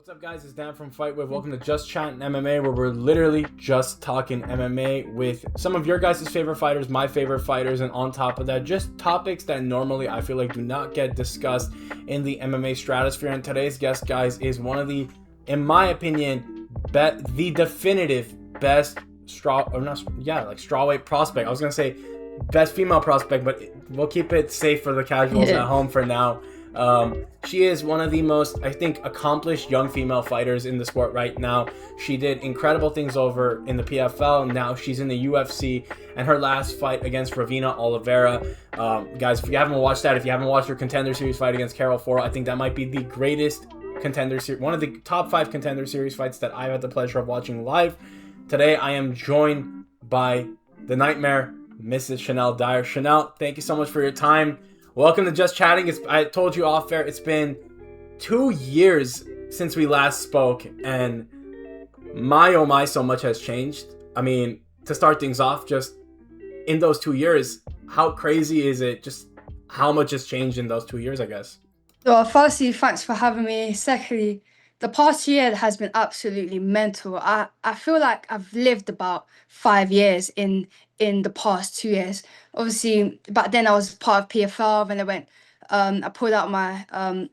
What's up, guys? It's Dan from FightWave. Welcome to Just Chattin MMA, where we're literally just talking MMA with some of your guys' favorite fighters, my favorite fighters, and on top of that, just topics that normally I feel like do not get discussed in the MMA stratosphere. And today's guest, guys, is one of the, in my opinion, the definitive best strawweight prospect. I was gonna say best female prospect, but we'll keep it safe for the casuals at home for now. She is one of the most, I think, accomplished young female fighters in the sport right now. She did incredible things over in the PFL. Now she's in the UFC, and her last fight against Ravina Oliveira. Guys, if you haven't watched that, if you haven't watched her Contender Series fight against Carol Foro, I think that might be the greatest Contender Series, one of the top 5 Contender Series fights that I've had the pleasure of watching live. Today, I am joined by the Nightmare, Mrs. Shanelle Dyer. Shanelle, thank you so much for your time. Welcome to Just Chatting. I told you off air, it's been 2 years since we last spoke, and my oh my, so much has changed. I mean, to start things off, just in those 2 years, how crazy is it? Just how much has changed in those 2 years, I guess. Well, firstly, thanks for having me. Secondly, the past year has been absolutely mental. I feel like I've lived about 5 years in the past 2 years. Obviously, back then I was part of PFL, then I pulled out my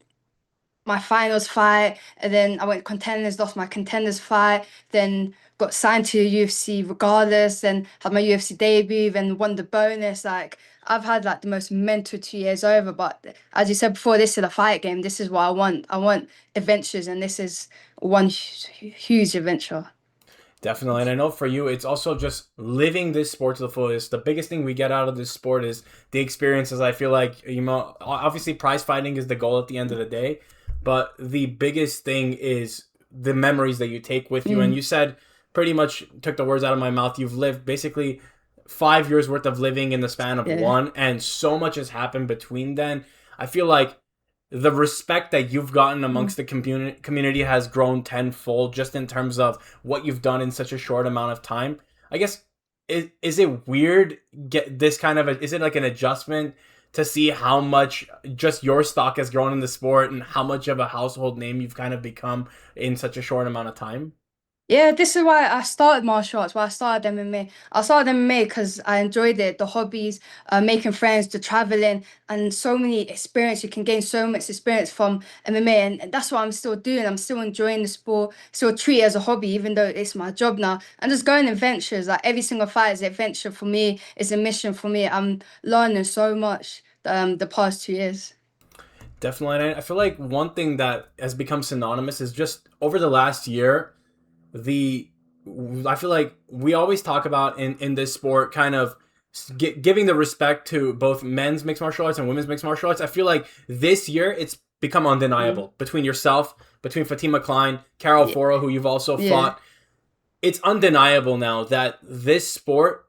finals fight, and then I went contenders, lost my contenders fight, then got signed to UFC regardless, then had my UFC debut, then won the bonus. Like I've had like the most mental 2 years over. But as you said before, this is a fight game. This is what I want. I want adventures, and this is one huge adventure. Definitely. And I know for you, it's also just living this sport to the fullest. The biggest thing we get out of this sport is the experiences. I feel like, obviously prize fighting is the goal at the end of the day, but the biggest thing is the memories that you take with you. And you said, pretty much took the words out of my mouth, you've lived basically 5 years worth of living in the span of one, and so much has happened between then. I feel like the respect that you've gotten amongst the community has grown tenfold just in terms of what you've done in such a short amount of time. I guess, is it weird, is it like an adjustment to see how much just your stock has grown in the sport and how much of a household name you've kind of become in such a short amount of time? Yeah, this is why I started martial arts, why I started MMA. I started MMA because I enjoyed it, the hobbies, making friends, the traveling, and so many experience. You can gain so much experience from MMA, and that's what I'm still doing. I'm still enjoying the sport, still treat it as a hobby, even though it's my job now. And just going adventures, like every single fight is an adventure for me, it's a mission for me. I'm learning so much the past 2 years. Definitely. And I feel like one thing that has become synonymous is just over the last year, the I feel like we always talk about in this sport kind of giving the respect to both men's mixed martial arts and women's mixed martial arts. I feel like this year it's become undeniable between yourself, between Fatima Klein, Carol Foro, who you've also fought. It's undeniable now that this sport,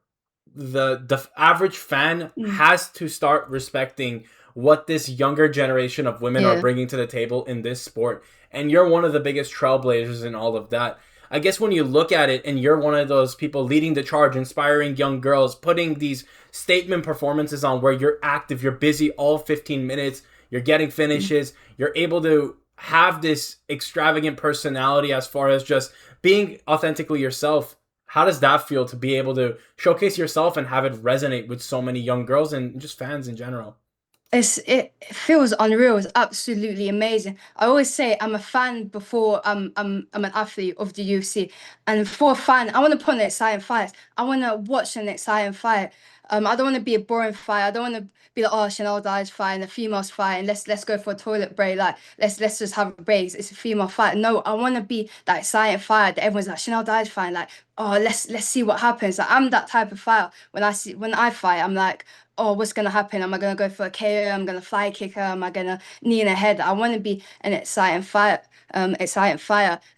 the average fan has to start respecting what this younger generation of women are bringing to the table in this sport. And you're one of the biggest trailblazers in all of that. I guess when you look at it and you're one of those people leading the charge, inspiring young girls, putting these statement performances on where you're active, you're busy all 15 minutes, you're getting finishes, you're able to have this extravagant personality as far as just being authentically yourself. How does that feel to be able to showcase yourself and have it resonate with so many young girls and just fans in general? It feels unreal. It's absolutely amazing. I always say I'm a fan before I'm an athlete of the UFC. And for a fan, I want to put on exciting fights. I want to watch an exciting fight. I don't want to be a boring fight. I don't want to be like, oh, Chanel Dyer's fight and a female's fight, and let's go for a toilet break. Like let's just have a break. It's a female fight. No, I want to be that exciting fight that everyone's like Chanel Dyer's fight. Like, oh, let's see what happens. Like, I'm that type of fighter. When I fight, I'm like, oh, what's gonna happen? Am I gonna go for a KO? I'm gonna fly kick her. Am I gonna knee in her head? I want to be an exciting fire. And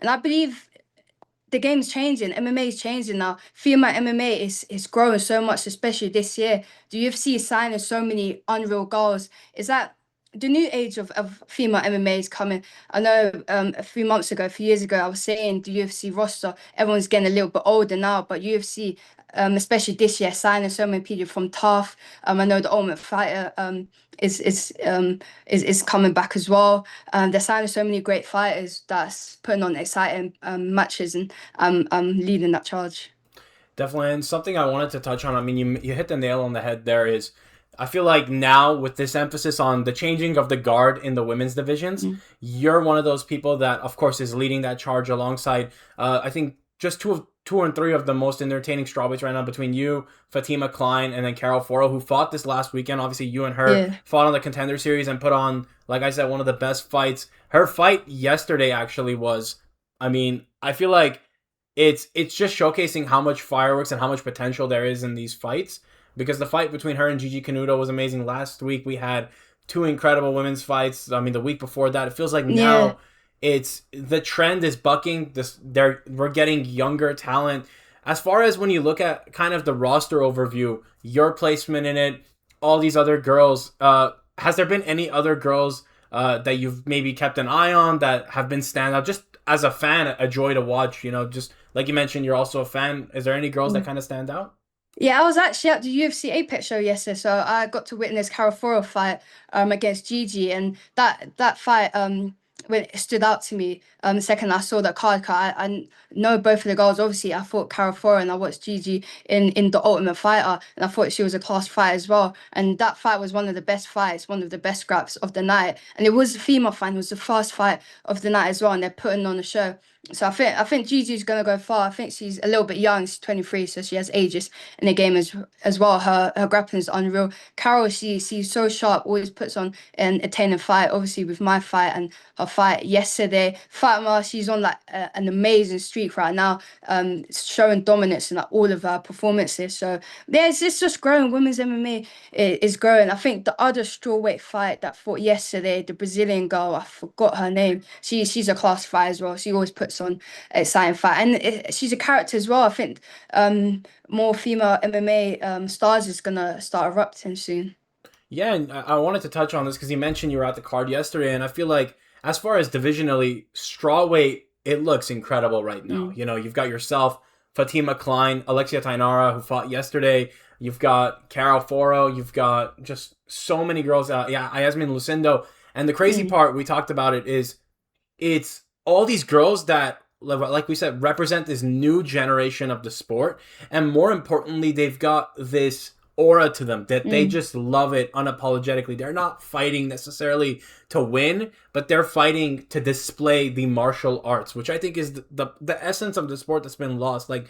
I believe the game's changing. MMA is changing now. Female MMA is growing so much, especially this year. The UFC is signing so many unreal goals. Is that the new age of female MMA is coming? I know a few months ago, a few years ago, I was saying the UFC roster, everyone's getting a little bit older now, but UFC especially this year, signing so many people from Tough. I know the Ultimate Fighter is is um is coming back as well. They're signing so many great fighters that's putting on exciting matches, and I'm leading that charge. Definitely, and something I wanted to touch on. I mean, you hit the nail on the head. There is, I feel like now with this emphasis on the changing of the guard in the women's divisions, Mm. you're one of those people that, of course, is leading that charge alongside. I think just two and three of the most entertaining strawweights right now between you, Fatima Klein, and then Carol Foro, who fought this last weekend. Obviously, you and her Yeah. fought on the Contender Series and put on, like I said, one of the best fights. Her fight yesterday actually was. I mean, I feel like it's just showcasing how much fireworks and how much potential there is in these fights, because the fight between her and Gigi Canuto was amazing. Last week we had two incredible women's fights. I mean, the week before that, it feels like Yeah. now it's the trend is bucking. We're getting younger talent. As far as when you look at kind of the roster overview, your placement in it, all these other girls, has there been any other girls that you've maybe kept an eye on that have been standout? Just as a fan, a joy to watch. Just like you mentioned, you're also a fan. Is there any girls that kind of stand out? Yeah, I was actually at the UFC Apex show yesterday, so I got to witness Cara Foro fight against Gigi, and that fight when it stood out to me the second I saw that card. 'Cause I know both of the girls. Obviously, I fought Cara Foro and I watched Gigi in the Ultimate Fighter, and I thought she was a class fight as well. And that fight was one of the best fights, one of the best scraps of the night, and it was a female fight. It was the first fight of the night as well, and they're putting on a show. So I think Gigi's gonna go far. I think she's a little bit young. She's 23, so she has ages in the game as well. Her grappling is unreal. Carol, she's so sharp. Always puts on an entertaining fight. Obviously with my fight and her fight yesterday. Fatima, she's on like an amazing streak right now. Showing dominance in like all of her performances. So yeah, it's just growing. Women's MMA is growing. I think the other strawweight fight that fought yesterday, the Brazilian girl, I forgot her name. She's a class fight as well. She always puts on exciting fight, and she's a character as well. I think more female MMA stars is gonna start erupting soon. Yeah, and I wanted to touch on this because you mentioned you were at the card yesterday, and I feel like as far as divisionally, strawweight, it looks incredible right now. Mm. You've got yourself, Fatima Klein, Alexia Tainara, who fought yesterday. You've got Carol Foro. You've got just so many girls. Yeah, Yasmin Lucindo. And the crazy Mm. part, we talked about it, is it's all these girls that, like we said, represent this new generation of the sport. And more importantly, they've got this aura to them that they Mm. just love it unapologetically. They're not fighting necessarily to win, but they're fighting to display the martial arts, which I think is the essence of the sport that's been lost. Like,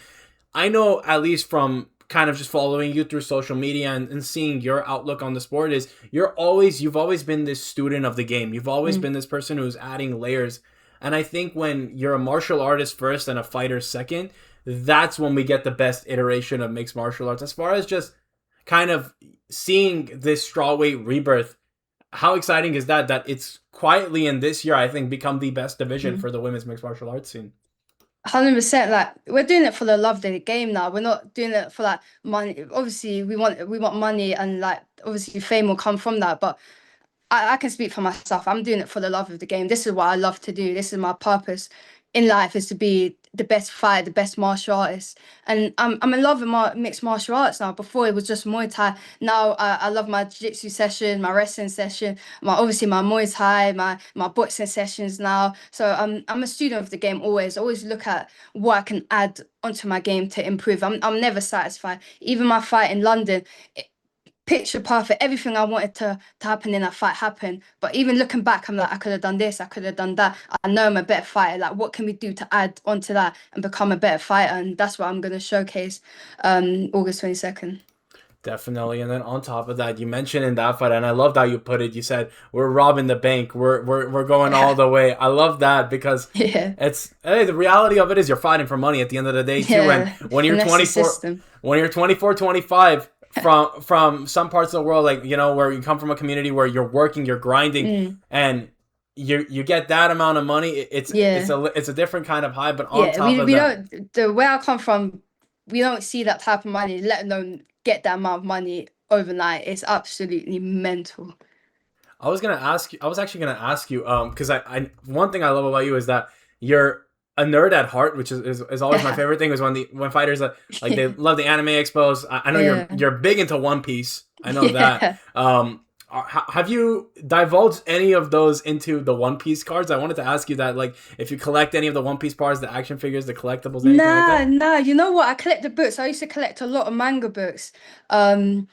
I know, at least from kind of just following you through social media and seeing your outlook on the sport, is you've always been this student of the game. You've always Mm. been this person who's adding layers. And I think when you're a martial artist first and a fighter second, that's when we get the best iteration of mixed martial arts. As far as just kind of seeing this strawweight rebirth, how exciting is that it's quietly in this year, I think, become the best division Mm. for the women's mixed martial arts scene. 100%. Like we're doing it for the love of the game now. We're not doing it for like money. Obviously, we want money, and like obviously fame will come from that. But I can speak for myself. I'm doing it for the love of the game. This is what I love to do. This is my purpose in life, is to be the best fighter, the best martial artist. And I'm in love with my mixed martial arts now. Before it was just Muay Thai. Now I love my jiu-jitsu session, my wrestling session, my obviously my Muay Thai, my boxing sessions now. So I'm a student of the game always. Always look at what I can add onto my game to improve. I'm never satisfied. Even my fight in London, picture perfect. Everything I wanted to happen in that fight happened. But even looking back, I'm like, I could have done this, I could have done that. I know I'm a better fighter. Like, what can we do to add onto that and become a better fighter? And that's what I'm gonna showcase August 22nd. Definitely. And then on top of that, you mentioned in that fight, and I love how you put it. You said we're robbing the bank. We're going all the way. I love that because Yeah. it's hey, the reality of it is you're fighting for money at the end of the day too. And Yeah. when you're Finesse the 24, system. when you're 24, 25 from some parts of the world, like where you come from a community where you're working, you're grinding, Mm. and you get that amount of money, Yeah. it's a different kind of high. But on Yeah. top of We that, don't, the where I come from, we don't see that type of money, let alone get that amount of money overnight. It's absolutely mental. I was actually gonna ask you, because I one thing I love about you is that you're a nerd at heart, which is always my favorite thing, is when fighters like they love the anime expos. I know Yeah. you're big into One Piece. I know that. Yeah. Have you divulged any of those into the One Piece cards? I wanted to ask you that, like, if you collect any of the One Piece parts, the action figures, the collectibles, anything like Nah, that. nah. You know what? I collect the books. I used to collect a lot of manga books. Um,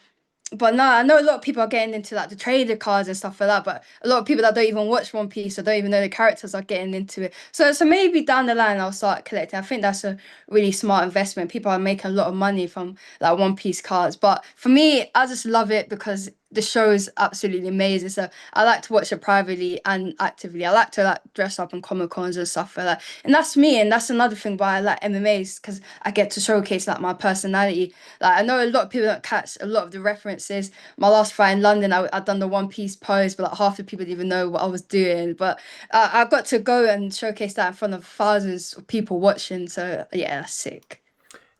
but no, I know a lot of people are getting into like the trader cards and stuff like that. But a lot of people that don't even watch One Piece or don't even know the characters are getting into it. So maybe down the line I'll start collecting. I think that's a really smart investment. People are making a lot of money from like One Piece cards. But for me, I just love it because the show is absolutely amazing. So I like to watch it privately and actively. I like to like dress up in Comic Cons and stuff like that. And that's me. And that's another thing why I like MMAs because I get to showcase like my personality. Like I know a lot of people don't catch a lot of the references. My last fight in London, I done the One Piece pose, but like half the people didn't even know what I was doing. But I got to go and showcase that in front of thousands of people watching. So yeah, that's sick.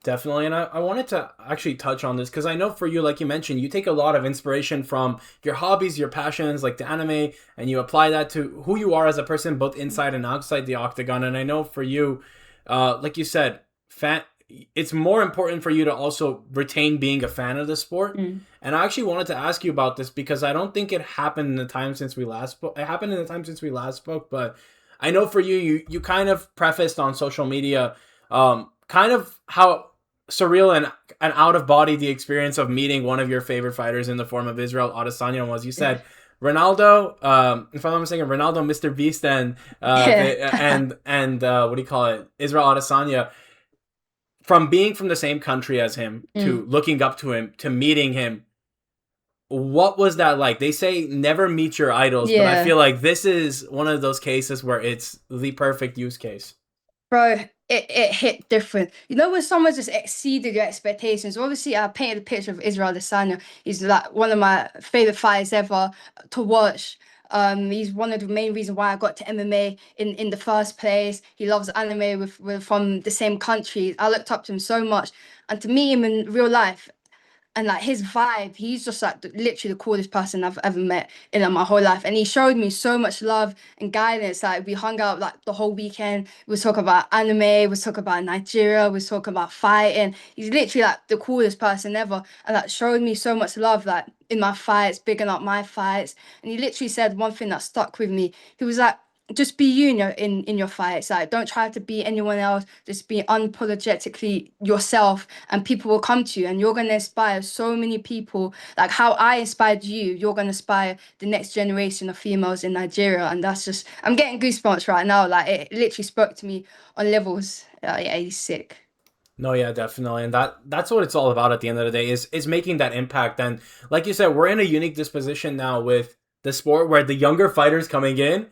Definitely. And I wanted to actually touch on this because I know for you, like you mentioned, you take a lot of inspiration from your hobbies, your passions, like the anime, and you apply that to who you are as a person, both inside and outside the octagon. And I know for you, like you said, it's more important for you to also retain being a fan of the sport. Mm. And I actually wanted to ask you about this because I don't think it happened in the time since we last spoke. It happened in the time since we last spoke, but I know for you, you kind of prefaced on social media, kind of how surreal and out of body the experience of meeting one of your favorite fighters in the form of Israel Adesanya was. You Yeah. said Ronaldo, if I'm not mistaken, Ronaldo, Mr. Beast, Yeah. and what do you call it, Israel Adesanya. From being from the same country as him to Mm. looking up to him to meeting him, what was that like? They say never meet your idols, but I Yeah. feel like this is one of those cases where it's the perfect use case. Bro, it hit different. You know when someone just exceeded your expectations. Obviously, I painted a picture of Israel Adesanya. He's like one of my favorite fighters ever to watch. He's one of the main reasons why I got to MMA in the first place. He loves anime with from the same country. I looked up to him so much, and to meet him in real life and like his vibe, he's just like literally the coolest person I've ever met in like, my whole life. And he showed me so much love and guidance. Like we hung out like the whole weekend. We was talking about anime, we was talking about Nigeria, we was talking about fighting. He's literally like the coolest person ever. And that showed me so much love, like in my fights, bigging up my fights. And he literally said one thing that stuck with me. He was like, just be you, in your fights. Like don't try to be anyone else. Just be unapologetically yourself and people will come to you and you're going to inspire so many people like how I inspired you. You're going to inspire the next generation of females in Nigeria, and that's just I'm getting goosebumps right now. Like it literally spoke to me on levels. Yeah, he's sick. No, yeah, definitely, and that's what it's all about at the end of the day is making that impact. And like you said, we're in a unique disposition now with the sport where the younger fighters coming in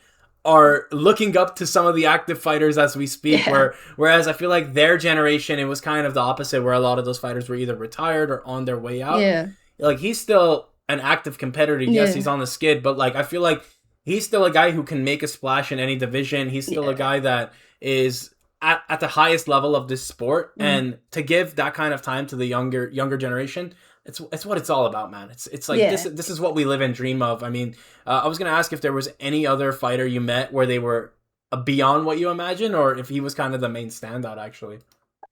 are looking up to some of the active fighters as we speak. Yeah, Whereas I feel like their generation, it was kind of the opposite, where a lot of those fighters were either retired or on their way out. yeah, Like he's still an active competitor. Yes, he's yeah, on the skid, but like I feel like he's still a guy who can make a splash in any division. He's still a yeah. guy that is at the highest level of this sport, Mm, and to give that kind of time to the younger generation, it's what it's all about, man. It's like yeah. this is what we live and dream of. I mean, I was gonna ask if there was any other fighter you met where they were beyond what you imagine, or if he was kind of the main standout actually.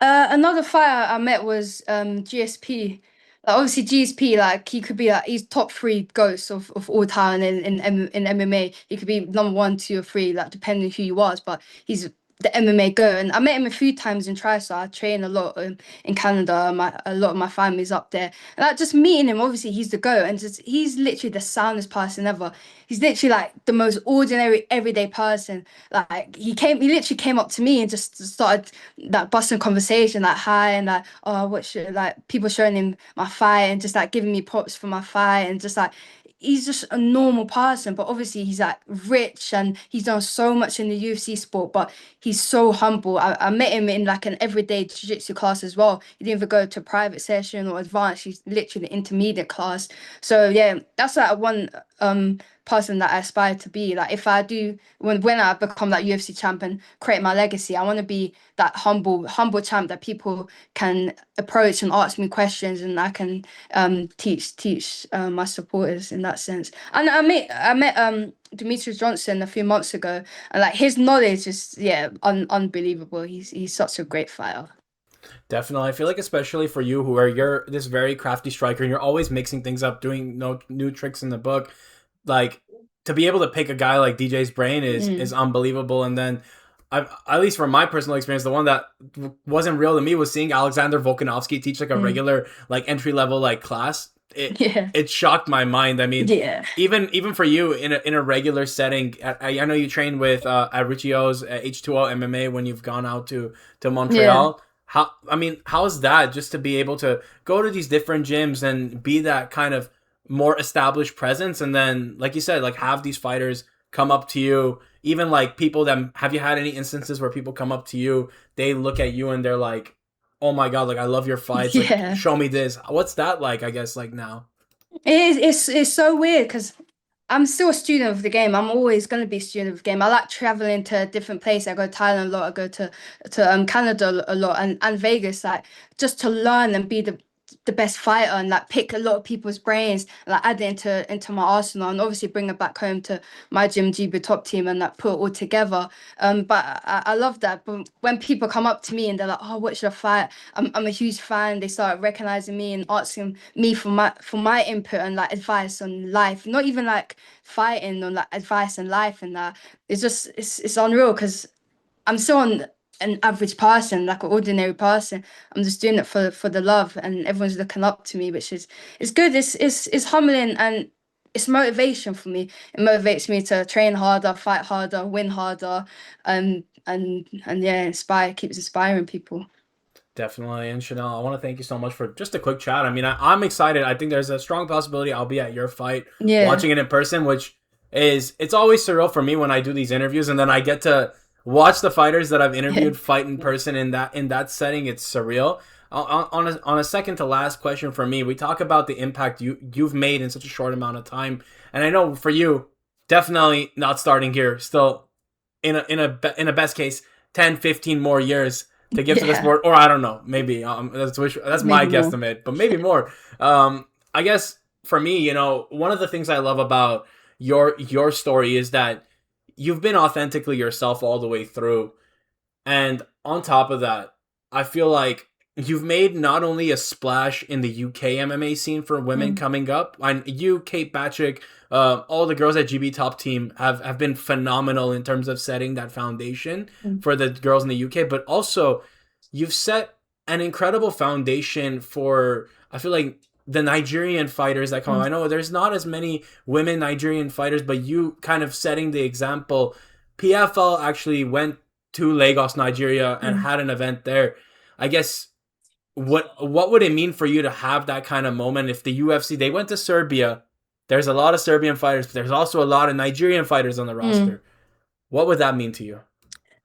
Another fighter I met was GSP. Like, obviously GSP, like he could be like he's top three ghosts of all time in MMA. He could be number one, two, or three, like depending who he was. But he's the MMA goat, and I met him a few times in TriStar. I train a lot in Canada. A lot of my family's up there, and like just meeting him. Obviously, he's the goat, and just he's literally the soundest person ever. He's literally like the most ordinary, everyday person. Like he literally came up to me and just started that busting conversation, like hi, and like oh, what should like people showing him my fight and just like giving me props for my fight, and just like he's just a normal person, but obviously he's like rich and he's done so much in the UFC sport, but he's so humble. I met him in like an everyday jiu-jitsu class as well. He didn't even go to private session or advanced. He's literally intermediate class. So yeah, that's like one. person that I aspire to be. Like if I do when I become that UFC champion, create my legacy, I want to be that humble champ that people can approach and ask me questions, and I can teach my supporters in that sense. And I met Demetrius Johnson a few months ago, and like his knowledge is unbelievable. He's such a great fighter. Definitely. I feel like especially for you who are you're this very crafty striker and you're always mixing things up, doing no new tricks in the book, like to be able to pick a guy like DJ's brain is Mm. unbelievable. And then at least from my personal experience, the one that wasn't real to me was seeing Alexander Volkanovski teach like a Mm. regular like entry level like class. It Yeah. it shocked my mind. I mean, Yeah. even for you in a regular setting, I know you train with at Richio's H2O MMA when you've gone out to Yeah. Montreal. How's that just to be able to go to these different gyms and be that kind of more established presence, and then like you said, like have these fighters come up to you, even like people that have you had any instances where people come up to you, they look at you and they're like, oh my god, like I love your fights, like Yeah. show me this. What's that like, I guess, like now? It's so weird because I'm still a student of the game. I'm always going to be a student of the game. I like traveling to different places. I go to Thailand a lot. I go to Canada a lot, and Vegas, like just to learn and be the best fighter, and like pick a lot of people's brains, and, like add it into my arsenal, and obviously bring it back home to my gym, GB top team, and like put it all together. But I love that. But when people come up to me and they're like, "Oh, what should I fight?" I'm a huge fan. They start recognizing me and asking me for my input and like advice on life. Not even like fighting or like advice on life, and that it's just it's unreal because I'm still an average person, like an ordinary person. I'm just doing it for the love, and everyone's looking up to me, which is it's good. It's humbling, and it's motivation for me. It motivates me to train harder, fight harder, win harder, and yeah, keeps inspiring people. Definitely. And Chanel, I want to thank you so much for just a quick chat. I mean, I'm excited. I think there's a strong possibility I'll be at your fight, Yeah. watching it in person, which it's always surreal for me when I do these interviews and then I get to watch the fighters that I've Yeah. interviewed fight in person in that setting. It's surreal. On a second to last question for me, we talk about the impact you've made in such a short amount of time, and I know for you, definitely not starting here. Still in a best case 10, 15 more years to give to the Yeah. sport, or I don't know, maybe that's my Maybe more. guesstimate, but maybe more. I guess for me, one of the things I love about your story is that you've been authentically yourself all the way through, and on top of that, I feel like you've made not only a splash in the UK MMA scene for women Mm, coming up, and you, Kate Batchick, all the girls at GB Top Team have been phenomenal in terms of setting that foundation mm, for the girls in the UK, but also you've set an incredible foundation for, I feel like, the Nigerian fighters that come up. mm, I know there's not as many women Nigerian fighters, but you kind of setting the example. PFL actually went to Lagos, Nigeria, and mm. had an event there. I guess what would it mean for you to have that kind of moment if the UFC they went to Serbia? There's a lot of Serbian fighters, but there's also a lot of Nigerian fighters on the Mm. roster. What would that mean to you?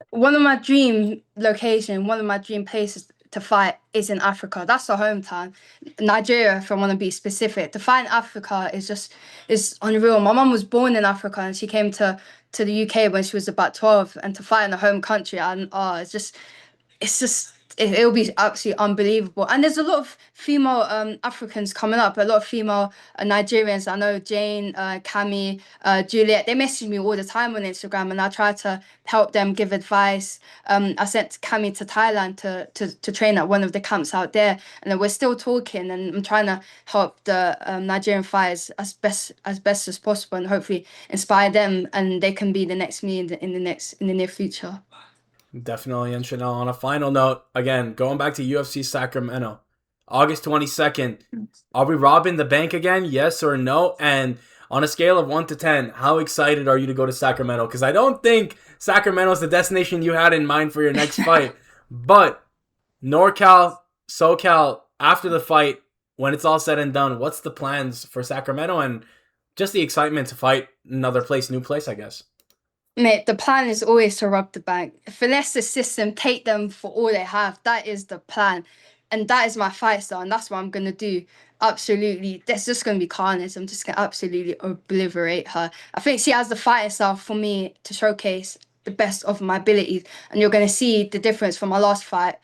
One of my dream location, one of my dream places to fight is in Africa. That's the hometown. Nigeria, if I want to be specific. To fight in Africa is unreal. My mum was born in Africa and she came to the UK when she was about 12, and to fight in a home country, and it'll be absolutely unbelievable. And there's a lot of female Africans coming up, a lot of female Nigerians. I know Jane, Cami, Juliet. They message me all the time on Instagram, and I try to help them, give advice. I sent Cami to Thailand to train at one of the camps out there, and then we're still talking. And I'm trying to help the Nigerian fighters as best as possible, and hopefully inspire them, and they can be the next me in the near future. Definitely. And Chanel, on a final note, again, going back to UFC Sacramento, August 22nd, are we robbing the bank again? Yes or no? And on a scale of 1 to 10, how excited are you to go to Sacramento? Because I don't think Sacramento is the destination you had in mind for your next fight. But NorCal, SoCal, after the fight, when it's all said and done, what's the plans for Sacramento and just the excitement to fight another place, new place, I guess? Mate, the plan is always to rob the bank. Finesse the system, take them for all they have. That is the plan. and that is my fight style, and that's what I'm gonna do. Absolutely, there's just gonna be carnage. I'm just gonna absolutely obliterate her. I think she has the fighting style for me to showcase the best of my abilities, and you're gonna see the difference from my last fight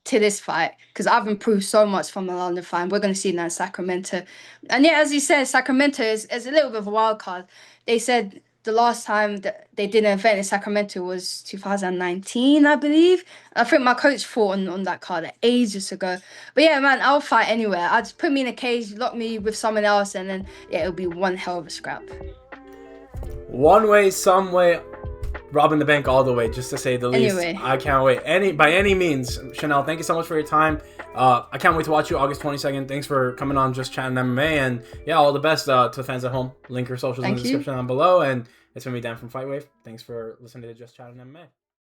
to this fight, because I've improved so much from the London fight. We're going to see that in Sacramento. And yeah, as you said, Sacramento is a little bit of a wild card. They said the last time that they did an event in Sacramento was 2019, I believe. I think my coach fought on that card ages ago. But yeah, man, I'll fight anywhere. I just put me in a cage, lock me with someone else, and then yeah, it'll be one hell of a scrap. One way, some way, robbing the bank all the way, just to say the least. Anyway. I can't wait. By any means, Shanelle, thank you so much for your time. I can't wait to watch you August 22nd. Thanks for coming on Just Chatting MMA. And yeah, all the best to the fans at home. Link your socials in the description down below. And it's been me, Dan from FightWave. Thanks for listening to Just Chatting MMA.